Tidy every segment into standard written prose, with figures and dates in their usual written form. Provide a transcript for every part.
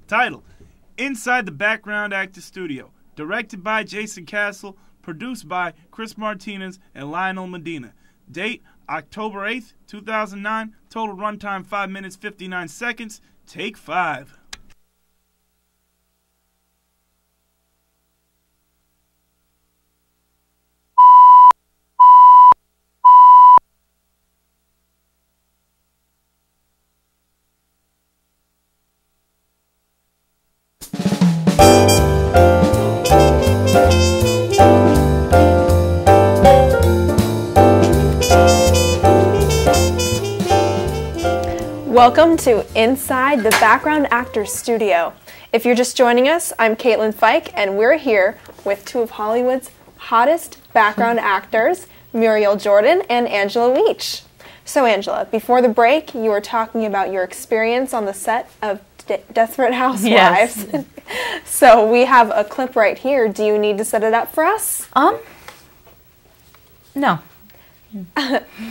Title: Inside the Background Actor Studio. Directed by Jason Castle. Produced by Chris Martinez and Lionel Medina. Date: October 8th, 2009. Total runtime 5 minutes 59 seconds. Take 5. Welcome to Inside the Background Actor Studio. If you're just joining us, I'm Katelyn Fike, and we're here with two of Hollywood's hottest background actors, Muriel Jordan and Angela Leach. So Angela, before the break, you were talking about your experience on the set of Desperate Housewives. Yes. So we have a clip right here. Do you need to set it up for us? No.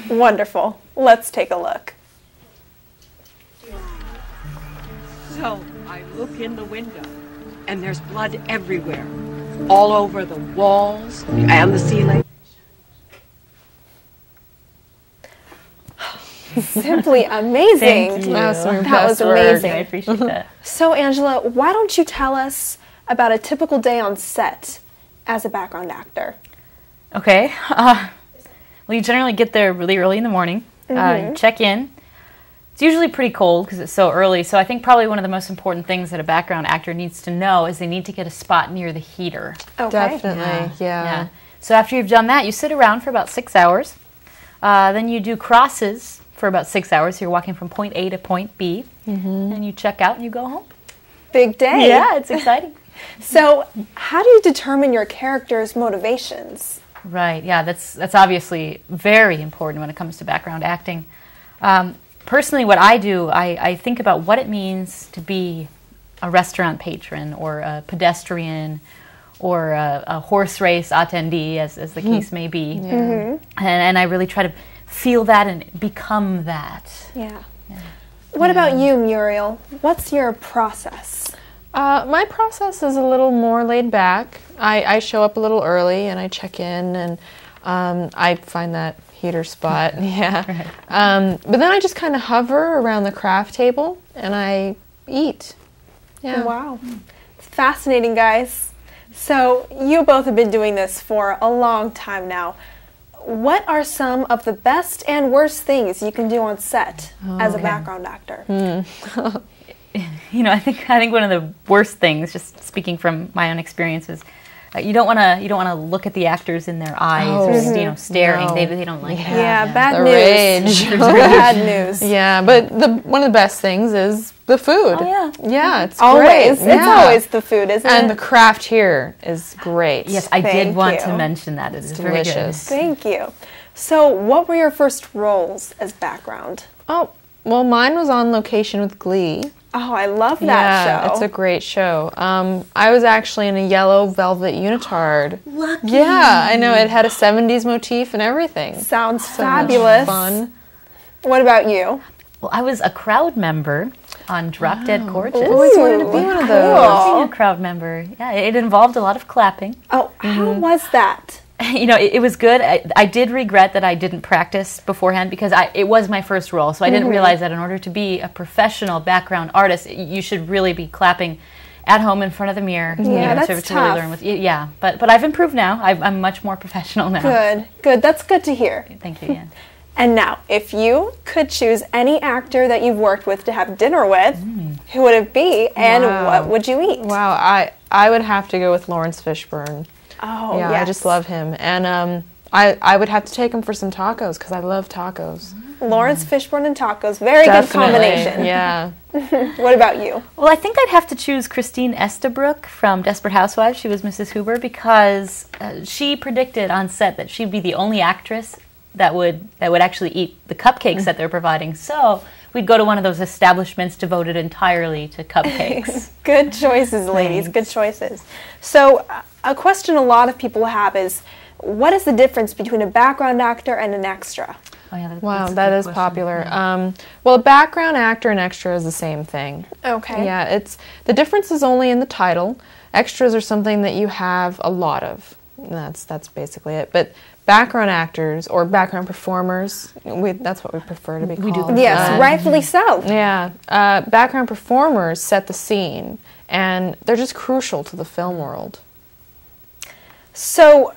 Wonderful. Let's take a look. So I look in the window, and there's blood everywhere, all over the walls and the ceiling. Simply amazing. Thank you. That was amazing. I appreciate that. So Angela, why don't you tell us about a typical day on set as a background actor? Okay. Well, you generally get there really early in the morning, check in. It's usually pretty cold because it's so early, so I think probably one of the most important things that a background actor needs to know is they need to get a spot near the heater. Okay. Definitely, yeah. So after you've done that, you sit around for about 6 hours. Then you do crosses for about 6 hours. So you're walking from point A to point B, and you check out and you go home. Big day. Yeah, it's exciting. So how do you determine your character's motivations? Right, yeah, that's obviously very important when it comes to background acting. Personally, what I do, I think about what it means to be a restaurant patron or a pedestrian or a horse race attendee, as the case may be. Yeah. And I really try to feel that and become that. Yeah. What about you, Muriel? What's your process? My process is a little more laid back. I show up a little early and I check in, and I find that heater spot. Yeah. Right. But then I just kind of hover around the craft table and I eat. Yeah. Wow. It's fascinating, guys. So you both have been doing this for a long time now. What are some of the best and worst things you can do on set as a background actor? You know, I think one of the worst things, just speaking from my own experiences, you don't want to look at the actors in their eyes or staring. No. They don't like that. Yeah, bad news. Rage. Bad news. Yeah, but one of the best things is the food. Oh yeah, yeah, it's always. Great. It's always the food, isn't it? And the craft here is great. Yes, I did want to mention that. It is delicious. Very good. Thank you. So, what were your first roles as background? Oh, well, mine was on location with Glee. Oh, I love that show. It's a great show. I was actually in a yellow velvet unitard. Lucky. Yeah, I know. It had a 70s motif and everything. Sounds fabulous. Fun. What about you? Well, I was a crowd member on Drop Dead Gorgeous. I always wanted to be one of those. Being a crowd member. Yeah, it involved a lot of clapping. Oh, how was that? You know, it was good. I did regret that I didn't practice beforehand because it was my first role, so I didn't realize that in order to be a professional background artist, you should really be clapping at home in front of the mirror. Yeah, that's tough. To really learn yeah, but I've improved now. I'm much more professional now. Good. That's good to hear. Thank you, Ian. And now, if you could choose any actor that you've worked with to have dinner with, who would it be, and what would you eat? Wow, I would have to go with Lawrence Fishburne. Oh, yeah, yes. I just love him. And I would have to take him for some tacos because I love tacos. Lawrence Fishburne and tacos. Very good combination. Yeah. What about you? Well, I think I'd have to choose Christine Estabrook from Desperate Housewives. She was Mrs. Huber because she predicted on set that she'd be the only actress that would actually eat the cupcakes that they're providing. So we'd go to one of those establishments devoted entirely to cupcakes. Good choices, ladies. Good choices. So a question a lot of people have is, what is the difference between a background actor and an extra? Oh, yeah, Wow, that's a that good is question. popular. Yeah. Well, background actor and extra is the same thing. Okay. Yeah, the difference is only in the title. Extras are something that you have a lot of. That's basically it. But background actors or background performers, that's what we prefer to be called. We do prefer Yes, rightfully so. Yeah, background performers set the scene, and they're just crucial to the film world. So,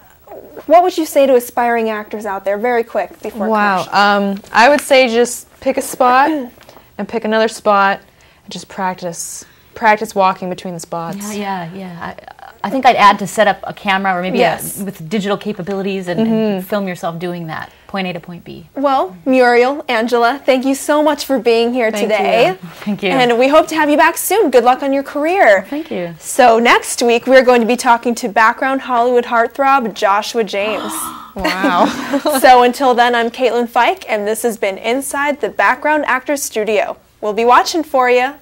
what would you say to aspiring actors out there, very quick, before commercial? Wow, I would say just pick a spot and pick another spot and just practice walking between the spots. Yeah. I think I'd add to set up a camera or maybe Yes. with digital capabilities and film yourself doing that, point A to point B. Well, Muriel, Angela, thank you so much for being here Thank today. you. Thank you. And we hope to have you back soon. Good luck on your career. Thank you. So next week, we're going to be talking to background Hollywood heartthrob Joshua James. Wow. So until then, I'm Katelyn Fike, and this has been Inside the Background Actors Studio. We'll be watching for you.